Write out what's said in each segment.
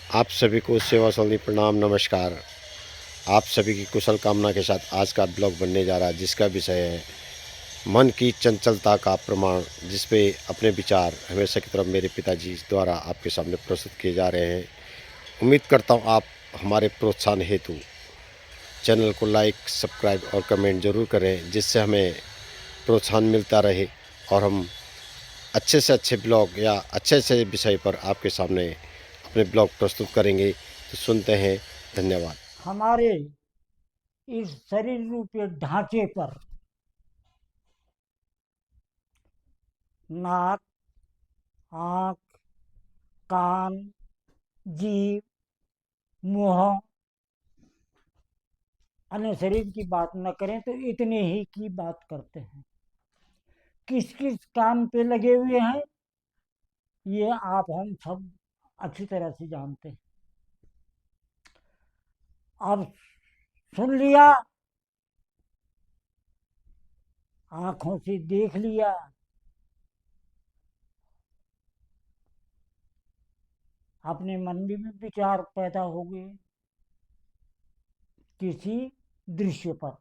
आप सभी को सेवा सल्ली प्रणाम नमस्कार। आप सभी की कुशल कामना के साथ आज का ब्लॉग बनने जा रहा है, जिसका विषय है मन की चंचलता का प्रमाण, जिस पे अपने विचार हमेशा की तरफ मेरे पिताजी द्वारा आपके सामने प्रस्तुत किए जा रहे हैं। उम्मीद करता हूँ आप हमारे प्रोत्साहन हेतु चैनल को लाइक सब्सक्राइब और कमेंट ज़रूर करें, जिससे हमें प्रोत्साहन मिलता रहे और हम अच्छे से अच्छे ब्लॉग या अच्छे से विषय पर आपके सामने अपने ब्लॉग प्रस्तुत करेंगे। तो सुनते हैं। धन्यवाद। हमारे इस शरीर रूपी ढांचे पर नाक, आँख, कान, जीभ, मुंह, अन्य शरीर की बात न करें तो इतने ही की बात करते हैं। किस किस काम पे लगे हुए हैं ये आप हम सब अच्छी तरह से जानते हैं। अब सुन लिया, आंखों से देख लिया, अपने मन में भी विचार पैदा हो गए किसी दृश्य पर,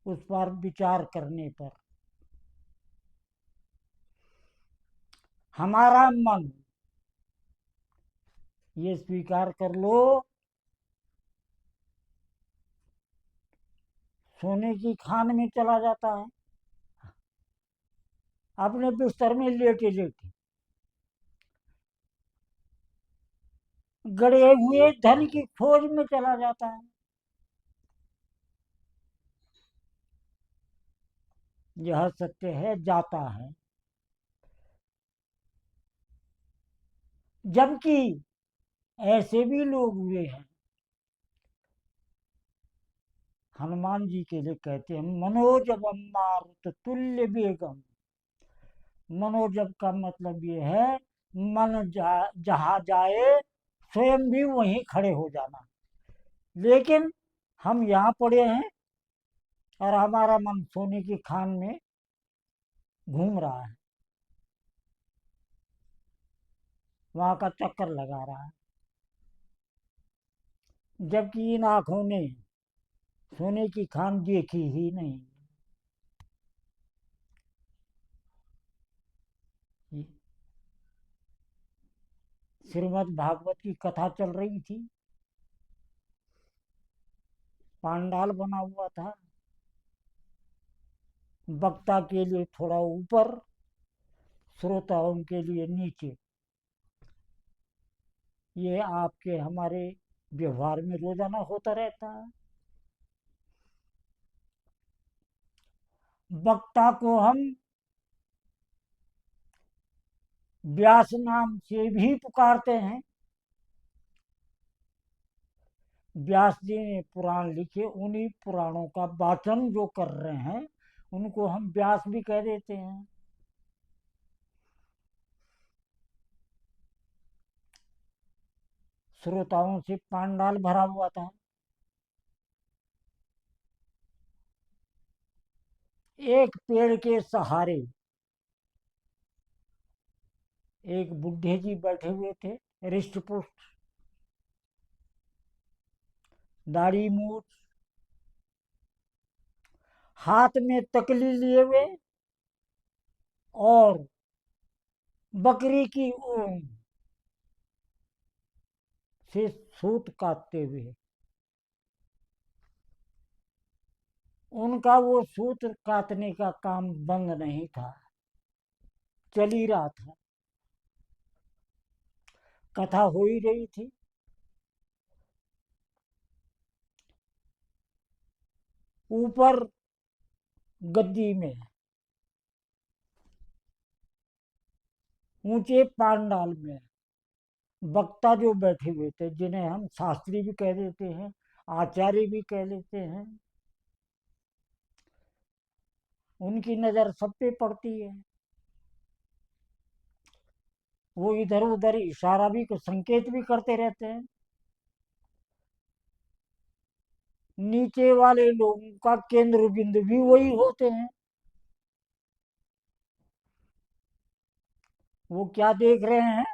उस पर विचार करने पर हमारा मन, ये स्वीकार कर लो, सोने की खान में चला जाता है। अपने बिस्तर में लेटे लेटे गड़े हुए धन की खोज में चला जाता है। यह सत्य है, जाता है। जबकि ऐसे भी लोग हुए हैं, हनुमान जी के लिए कहते हैं मनोजवम मारुत तुल्य वेगम। मनोजब का मतलब ये है मन जहां जाए स्वयं भी वहीं खड़े हो जाना। लेकिन हम यहाँ पड़े हैं और हमारा मन सोने की खान में घूम रहा है, वहां का चक्कर लगा रहा है। जबकि इन आंखों ने सोने की खान देखी ही नहीं। श्रीमद् भागवत की कथा चल रही थी, पांडाल बना हुआ था, वक्ता के लिए थोड़ा ऊपर, श्रोताओं के लिए नीचे। ये आपके हमारे व्यवहार में रोजाना होता रहता है। वक्ता को हम व्यास नाम से भी पुकारते हैं। व्यास जी ने पुराण लिखे, उन्हीं पुराणों का वाचन जो कर रहे हैं उनको हम व्यास भी कह देते हैं। श्रोताओं से पांडाल भरा हुआ था। एक पेड़ के सहारे एक बुढ़े जी बैठे हुए थे, रिष्ट पुष्ट, दाढ़ी मूछ, हाथ में तकली लिए हुए और बकरी की ऊन से सूत काटते हुए। उनका वो सूत काटने का काम बंद नहीं था, चल ही रहा था। कथा हो ही रही थी। ऊपर गद्दी में ऊंचे पांडाल में वक्ता जो बैठे हुए थे, जिन्हें हम शास्त्री भी कह देते हैं, आचार्य भी कह लेते हैं, उनकी नजर सब पे पड़ती है। वो इधर उधर इशारा भी, संकेत भी करते रहते हैं। नीचे वाले लोगों का केंद्र बिंदु भी वही होते हैं। वो क्या देख रहे हैं?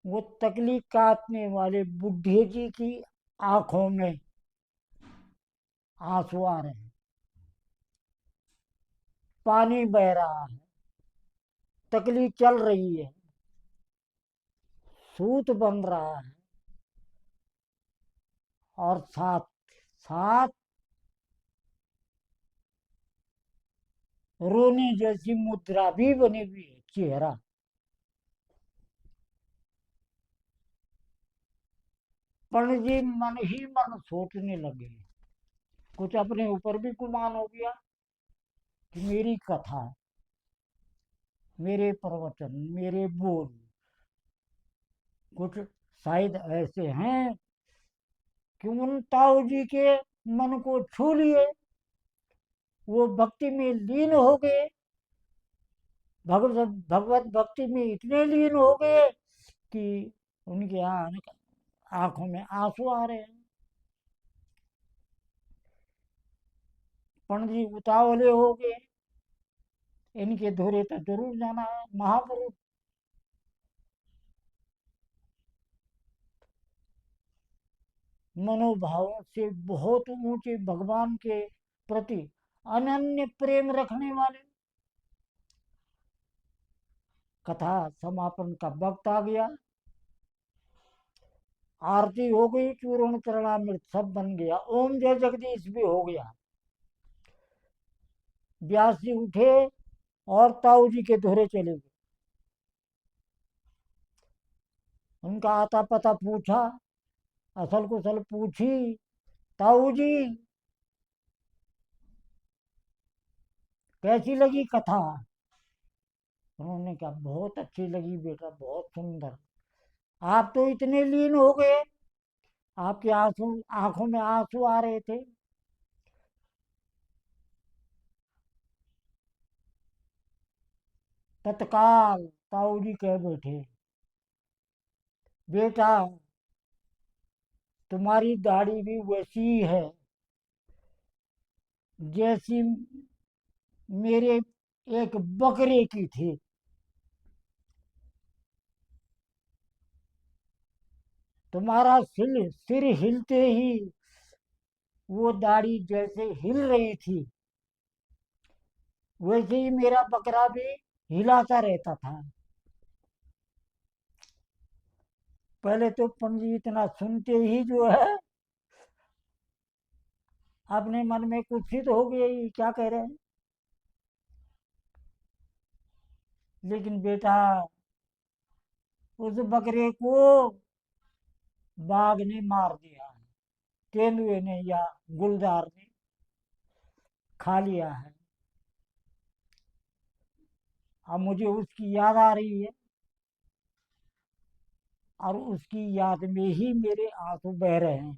वो तकली काटने वाले बुढ़े जी की आंखों में आंसू आ रहे हैं, पानी बह रहा है, तकली चल रही है, सूत बन रहा है, और साथ साथ रोने जैसी मुद्रा भी बनी हुई है, चेहरा। पंडित जी मन ही मन सोचने लगे, कुछ अपने ऊपर भी गुमान हो गया कि मेरी कथा, मेरे प्रवचन, मेरे बोल कुछ शायद ऐसे हैं कि उन ताऊ जी के मन को छू लिए, वो भक्ति में लीन हो गए, भगवत भक्ति में इतने लीन हो गए कि उनके आंखों में आंसू आ रहे हैं। पंडित जी उतावले हो गए, इनके धोरे तो जरूर जाना है, महापुरुष। मनोभावों से बहुत ऊंचे भगवान के प्रति अनन्य प्रेम रखने वाले। कथा समापन का वक्त आ गया, आरती हो गई, चूर्ण चरणामृत सब बन गया, ओम जय जगदीश भी हो गया। व्यास जी उठे और ताऊ जी के धोरे चले गए। उनका आता पता पूछा, असल कुशल पूछी, ताऊ जी कैसी लगी कथा? उन्होंने कहा बहुत अच्छी लगी बेटा, बहुत सुंदर। आप तो इतने लीन हो गए, आपके आंसू, आंखों में आंसू आ रहे थे। तत्काल ताऊ जी कह बैठे, बेटा तुम्हारी दाढ़ी भी वैसी ही है जैसी मेरे एक बकरे की थी। तुम्हारा सिर हिलते ही वो दाढ़ी जैसे हिल रही थी, वैसे ही मेरा बकरा भी हिलाता रहता था। पहले तो पंडित जी इतना सुनते ही जो है अपने मन में कुत्सित हो गए, ये क्या कह रहे हैं। लेकिन बेटा उस बकरे को बाघ ने मार दिया है, तेंदुए ने या गुलजार ने खा लिया है। अब मुझे उसकी याद आ रही है, और उसकी याद में ही मेरे आंसू बह रहे हैं।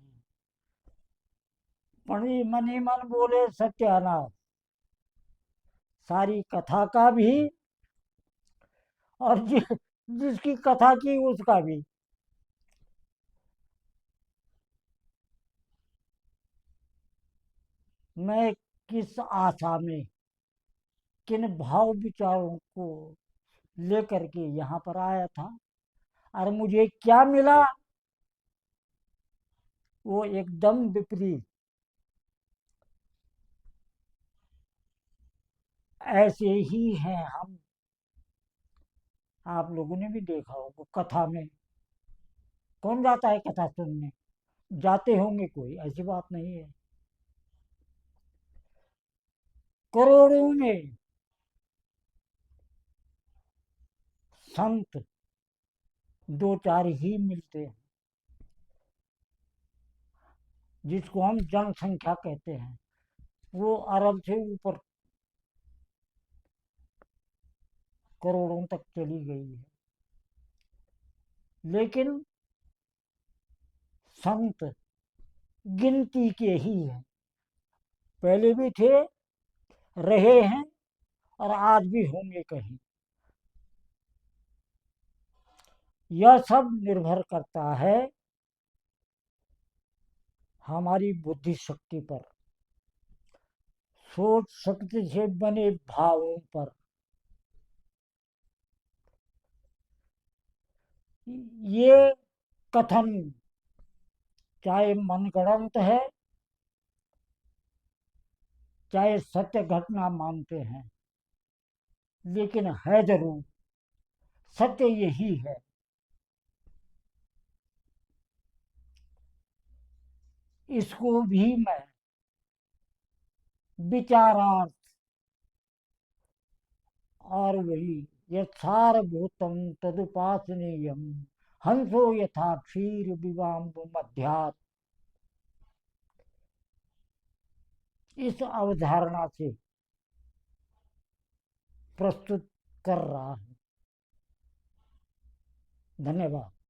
पंडित मन ही मन बोले, सत्यानाश, सारी कथा का भी और जिसकी कथा की उसका भी। मैं किस आशा में, किन भाव विचारों को लेकर के यहाँ पर आया था, और मुझे क्या मिला, वो एकदम विपरीत। ऐसे ही हैं हम, आप लोगों ने भी देखा होगा कथा में कौन जाता है कथा सुनने, जाते होंगे कोई, ऐसी बात नहीं है। करोड़ों में संत दो चार ही मिलते हैं, जिसको हम जनसंख्या कहते हैं, वो अरब से ऊपर करोड़ों तक चली गई है। लेकिन संत गिनती के ही हैं, पहले भी थे, रहे हैं, और आज भी होंगे कहीं। यह सब निर्भर करता है हमारी बुद्धि शक्ति पर, सोच शक्ति से बने भावों पर। ये कथन चाहे मनगढ़ंत है, चाहे सत्य घटना मानते हैं, लेकिन है जरूर सत्य यही है। इसको भी मैं विचारार्थ और वही यथार्भूतम तदुपासनीयम हंसो यथा क्षीर विवाम्ब मध्यात्, इस अवधारणा से प्रस्तुत कर रहा हूं। धन्यवाद।